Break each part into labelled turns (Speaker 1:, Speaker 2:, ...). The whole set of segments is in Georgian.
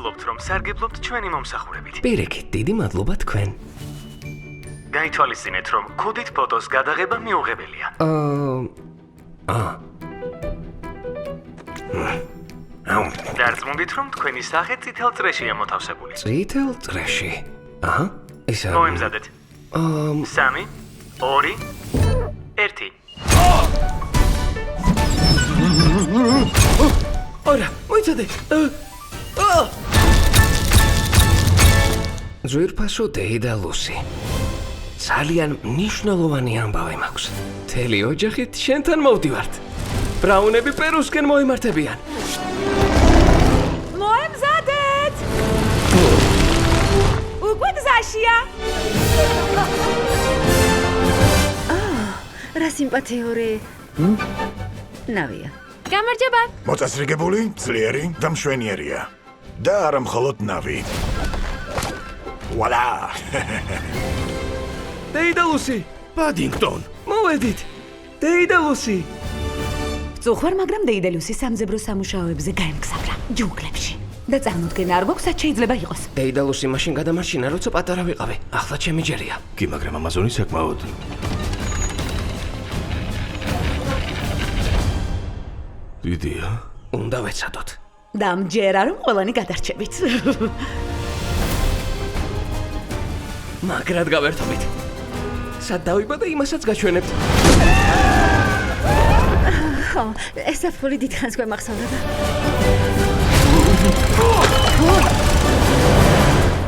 Speaker 1: მადლობთ, რომ სარგებლობთ ჩვენი მომსახურებით.
Speaker 2: პირიქით, დიდი მადლობა თქვენ.
Speaker 1: გაითვალისწინეთ, რომ კოდით ფოტოს გადაღება მიუღებელია. დარწმუნდით, რომ თქვენი სახე წითელ წრეშია მოთავსებული.
Speaker 2: წითელ წრეში. აჰა, ისა.
Speaker 1: მოემზადეთ. 3, 2, 1.
Speaker 2: ორა, მოიცადე. ძვირფასო დეიდა ლუსი. ძალიან მნიშვნელოვანი ამბავი მაქვს. მთელი ოჯახით შენთან მოვდივართ. ბრაუნები პერუსკენ მოემართებიან.
Speaker 3: მოემზადეთ! უკვე გზაშია. რა სიმპათიური. ნავია. გამარჯობა.
Speaker 4: მოწესრიგებული, ძლიერი და მშვენიერია. და არა მხოლოდ ნავი. ვალა!
Speaker 2: დეიდა ლუსი,
Speaker 4: პადინგტონ.
Speaker 2: მოვედით. დეიდა ლუსი.
Speaker 3: წუხვარ, მაგრამ დეიდელუსი სამძებრო სამუშაოებზე გაემგზავრა ჯუნგლებში. და წარმოდგენა არ გვაქვს, რაც შეიძლება იყოს.
Speaker 2: დეიდა ლუსი მაშინ გადამარჩინა, როცა პატარა ვიყავი. ახლა ჩემი ჯერია.
Speaker 4: კი, მაგრამ ამაზონი საკმაოდ. დიდია.
Speaker 2: უნდა ვეცადოთ.
Speaker 3: და მჯერა რომ ყველანი გადარჩებით.
Speaker 2: მაგრად გავერთობით. სად დავიბადე, იმასაც გაჩვენებთ.
Speaker 3: ხო, ეს საფული დიდხანს გვემახსოვრება.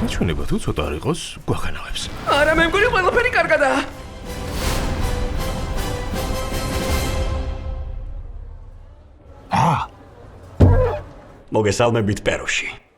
Speaker 4: ჩვენება თუ ცოტა არ იყოს, გვახანავებს.
Speaker 2: არა, მე მგონი ყველაფერი კარგადაა.
Speaker 4: მოგესალმებით პეროში.